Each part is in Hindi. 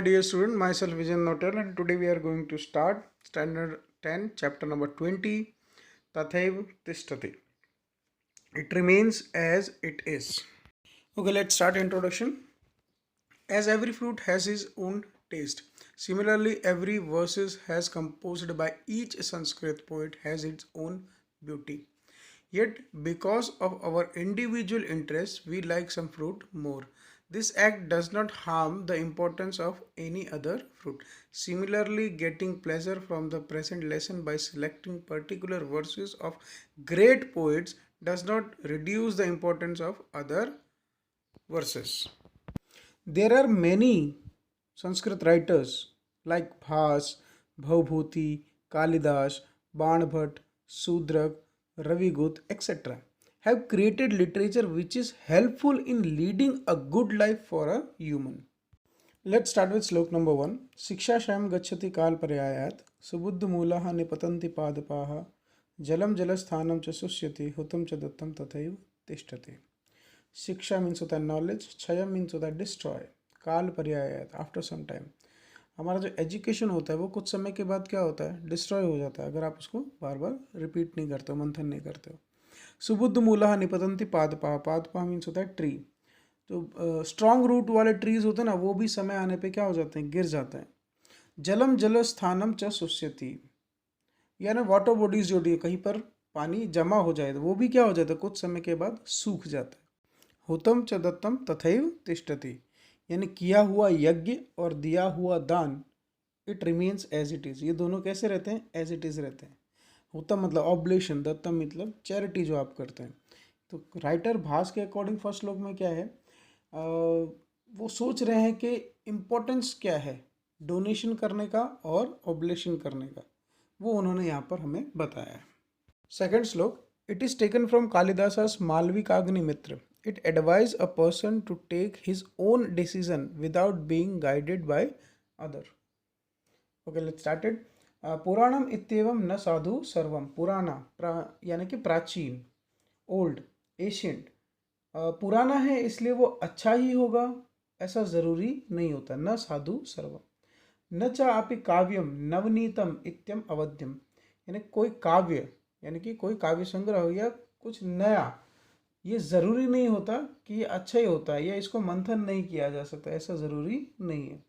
dear student, myself Vijan Notel, and today we are going to start standard 10, chapter number 20, Tathaiv Tishtati. It remains as it is. Okay, let's start introduction. As every fruit has its own taste, similarly every verses has composed by each Sanskrit poet has its own beauty. Yet, because of our individual interests, we like some fruit more. This act does not harm the importance of any other fruit. Similarly, getting pleasure from the present lesson by selecting particular verses of great poets does not reduce the importance of other verses. There are many Sanskrit writers like Bhas, Bhaubhuti, Kalidas, Banbhat, Sudrak, Ravigut, etc. have created literature which is helpful in leading a good life for a human. Let's start with slok number 1. Siksha sham gacchati kal paryayat subuddh mulaha nipatanti padapaha jalam jalasthanam cha susyati hutam cha dattam tathaiv tishtati. Shiksha means होता है knowledge, क्षय means होता है destroy, काल पर्यायत आफ्टर सम टाइम. हमारा जो एजुकेशन होता है वो कुछ समय के बाद क्या होता है, डिस्ट्रॉय हो जाता है अगर आप उसको बार बार रिपीट नहीं करते हो, मंथन नहीं करते हो. सुबुद्ध मूला निपतंति पादपाह, पादपाह मीन्स होता है ट्री. तो स्ट्रॉन्ग रूट वाले ट्रीज होते हैं ना, वो भी समय आने पे क्या हो जाते हैं, गिर जाते हैं. जलम जल स्थानम च सुष्यति, यानी वाटर बॉडीज जो कहीं पर पानी जमा हो जाए तो वो भी क्या हो जाता है, कुछ समय के बाद सूख जाता है. हुतम च दत्तम तथैव तिष्ठति, यानी किया हुआ यज्ञ और दिया हुआ दान, it remains as it is. ये दोनों कैसे रहते हैं, एज इट इज़ रहते हैं. हुतम मतलब ऑब्लेशन, दत्तम मतलब चैरिटी जो आप करते हैं. तो राइटर भास के अकॉर्डिंग फर्स्ट श्लोक में क्या है, वो सोच रहे हैं कि इम्पोर्टेंस क्या है डोनेशन करने का और ऑब्लेशन करने का, वो उन्होंने यहाँ पर हमें बताया है. सेकेंड श्लोक, it is taken from Kalidas Malavikagnimitra. It advises a person to take his own decision without being guided by other. Okay, let's start it. पुराणम इत्येवम न साधु सर्वम. पुराना यानी कि प्राचीन, ओल्ड, एशियंट. पुराना है इसलिए वो अच्छा ही होगा ऐसा ज़रूरी नहीं होता. न साधु सर्वम. न च आपि काव्यम नवनीतम इत्यम अवध्यम, यानी कोई काव्य यानी कि कोई काव्य संग्रह या कुछ नया, ये ज़रूरी नहीं होता कि ये अच्छा ही होता है या इसको मंथन नहीं किया जा सकता, ऐसा ज़रूरी नहीं है.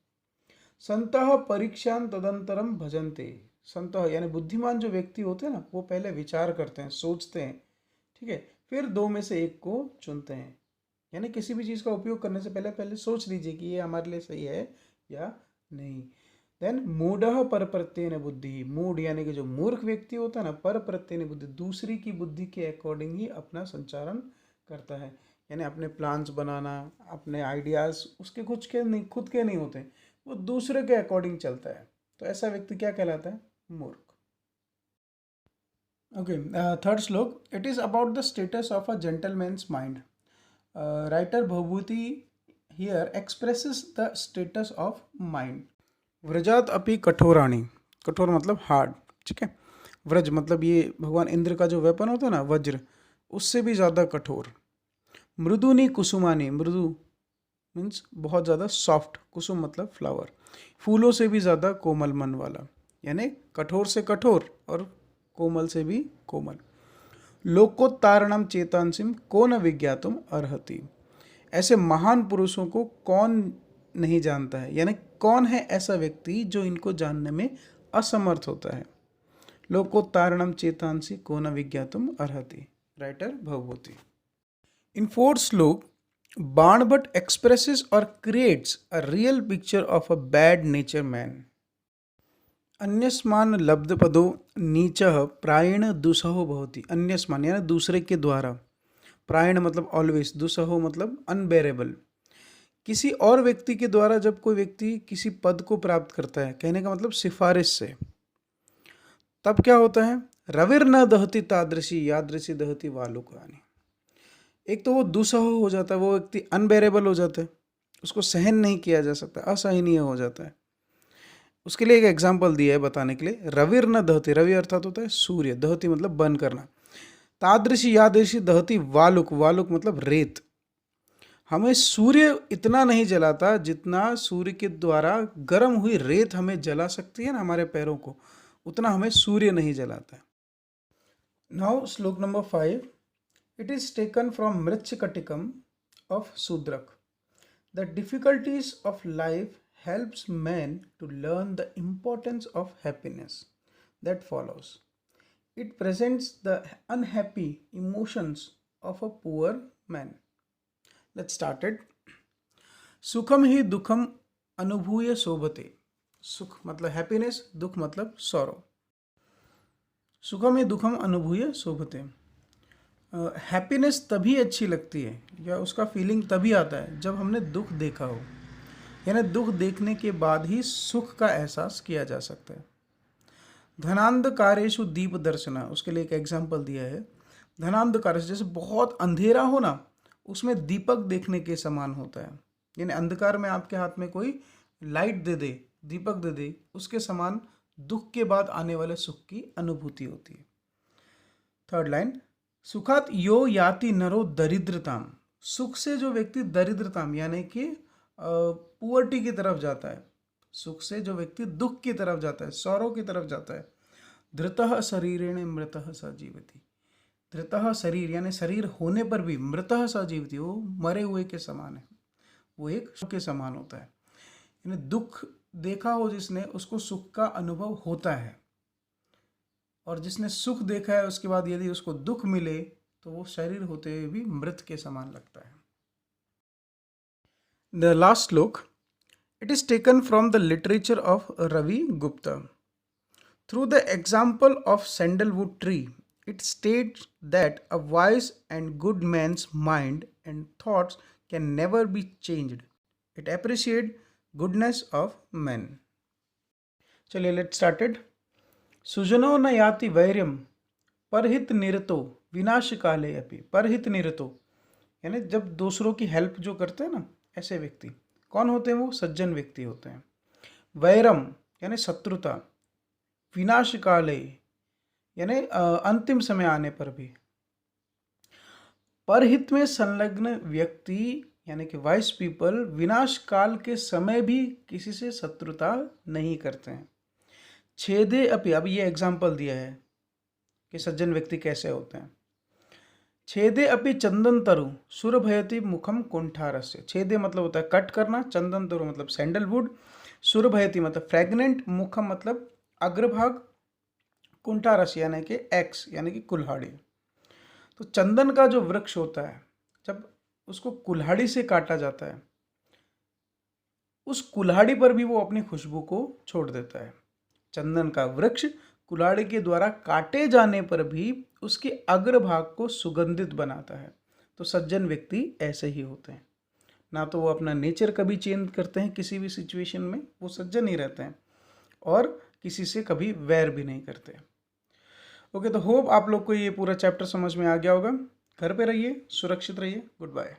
संतः परीक्षान तदंतरम भजन्ते. संतः यानी बुद्धिमान जो व्यक्ति होते हैं ना, वो पहले विचार करते हैं, सोचते हैं, ठीक है, फिर दो में से एक को चुनते हैं. यानी किसी भी चीज़ का उपयोग करने से पहले सोच लीजिए कि ये हमारे लिए सही है या नहीं. देन मूढ़ पर प्रत्ययन बुद्धि. मूढ़ यानी कि जो मूर्ख व्यक्ति होता है ना, पर प्रत्ययन बुद्धि, दूसरी की बुद्धि के अकॉर्डिंग ही अपना संचालन करता है. यानी अपने प्लान्स बनाना, अपने आइडियाज़ उसके कुछ के नहीं, खुद के नहीं होते, वो दूसरे के अकॉर्डिंग चलता है. तो ऐसा व्यक्ति क्या कहलाता है, मूर्ख. Okay, third shloka, it is about the status of a gentleman's mind. Writer Bhavabhuti here expresses the status of mind. व्रजात अपि कठोराणी. कठोर मतलब हार्ड, ठीक है. व्रज मतलब ये भगवान इंद्र का जो वेपन होता है ना, वज्र, उससे भी ज़्यादा कठोर. मृदुनी कुसुमानी. मृदु मीन्स बहुत ज़्यादा सॉफ्ट, कुसुम मतलब फ्लावर, फूलों से भी ज़्यादा कोमल मन वाला, यानी कठोर से कठोर और कोमल से भी कोमल. लोकोत्तारणम चेतांसिम को न विज्ञातुम अर्हति. ऐसे महान पुरुषों को कौन नहीं जानता है, यानी कौन है ऐसा व्यक्ति जो इनको जानने में असमर्थ होता है. लोकोत्तारणम चेतांसि को न विज्ञातुम अर्हति. Writer Bhavabhuti. In fourth slok, Banbhat expresses or creates a real picture of a bad nature man. अन्यस्मान लब्धपदो नीचः प्रायेण दुसहो भवति. अन्यस्मान यानी दूसरे के द्वारा, प्रायेण मतलब ऑलवेज, दुसहो मतलब अनबेरेबल. किसी और व्यक्ति के द्वारा जब कोई व्यक्ति किसी पद को प्राप्त करता है, कहने का मतलब सिफारिश से, तब क्या होता है, रविर न दहति तादृशी यादृशी दहति वालुकानि. एक तो वो दुसह हो जाता है, वो व्यक्ति अनबेरेबल हो जाता है, उसको सहन नहीं किया जा सकता, असहनीय हो जाता है. उसके लिए एक एग्जाम्पल दिया है बताने के लिए. रविर न दहति, रवि अर्थात होता है सूर्य, दहति मतलब बर्न करना. तादृशी यादृशी दहति वालुक, वालुक मतलब रेत. हमें सूर्य इतना नहीं जलाता जितना सूर्य के द्वारा गर्म हुई रेत हमें जला सकती है ना हमारे पैरों को, उतना हमें सूर्य नहीं जलाता। नाउ श्लोक number 5, it is taken from Mrichchhakatikam of Shudraka. The difficulties of life helps men to learn the importance of happiness that follows. It presents the unhappy emotions of a poor man. Let's start it. सुखम ही दुखम अनुभूय शोभते। सुख मतलब हैप्पीनेस, दुख मतलब सॉरो। सुखम ही दुखम अनुभूय शोभते। हैप्पीनेस तभी अच्छी लगती है या उसका फीलिंग तभी आता है जब हमने दुख देखा हो, यानी दुख देखने के बाद ही सुख का एहसास किया जा सकता है। धनांधकारेषु दीप दर्शना, उसके लिए एक एग्जाम्पल दिया है। धनांधकार जैसे बहुत अंधेरा हो ना, उसमें दीपक देखने के समान होता है, यानी अंधकार में आपके हाथ में कोई लाइट दे दे, दीपक दे दे, उसके समान दुख के बाद आने वाले सुख की अनुभूति होती है। थर्ड लाइन, सुखात यो याति नरो दरिद्रताम। सुख से जो व्यक्ति दरिद्रताम यानी कि पुअर्टी की तरफ जाता है, सुख से जो व्यक्ति दुख की तरफ जाता है, सौरों की तरफ जाता है। धृतः शरीरेण मृतः स जीवति। धृतः शरीर यानी शरीर होने पर भी, मृतः स जीवति वो मरे हुए के समान है, वो एक सुख के समान होता है। यानी दुख देखा हो जिसने, उसको सुख का अनुभव होता है, और जिसने सुख देखा है उसके बाद यदि उसको दुख मिले तो वो शरीर होते हुए भी मृत के समान लगता है। The last slok, it is taken from the literature of Ravi Gupta. Through the example of sandalwood tree, it states that a wise and good man's mind and thoughts can never be changed. It appreciates goodness of men. चलिए let's start it. सुजनो न याति वैर्यम परहित निरतो विनाश काले अपि। परहित निरतो यानी जब दूसरों की हेल्प जो करते हैं ना, ऐसे व्यक्ति कौन होते हैं? वो सज्जन व्यक्ति होते हैं। वैरम यानी शत्रुता, विनाश काले यानी अंतिम समय आने पर भी। परहित में संलग्न व्यक्ति यानी कि वाइस पीपल विनाश काल के समय भी किसी से शत्रुता नहीं करते हैं। छेदे अपि, अब ये एग्जाम्पल दिया है कि सज्जन व्यक्ति कैसे होते हैं। छेदे अपि चंदन तरु सुरभयति मुखम कुंठारस्य। छेदे मतलब होता है कट करना, चंदन तरु मतलब सैंडलवुड, सुरभयति मतलब फ्रेगनेंट, मुखम मतलब अग्रभाग, कुंठारस्य यानी कि एक्स यानी कि कुल्हाड़ी। तो चंदन का जो वृक्ष होता है, जब उसको कुल्हाड़ी से काटा जाता है, उस कुल्हाड़ी पर भी वो अपनी खुशबू को छोड़ देता है। चंदन का वृक्ष कुल्हाड़ी के द्वारा काटे जाने पर भी उसके अग्रभाग को सुगंधित बनाता है। तो सज्जन व्यक्ति ऐसे ही होते हैं, ना तो वो अपना नेचर कभी चेंज करते हैं किसी भी सिचुएशन में, वो सज्जन ही रहते हैं, और किसी से कभी वैर भी नहीं करते। ओके, तो होप आप लोग को ये पूरा चैप्टर समझ में आ गया होगा। घर पे रहिए, सुरक्षित रहिए। Good bye.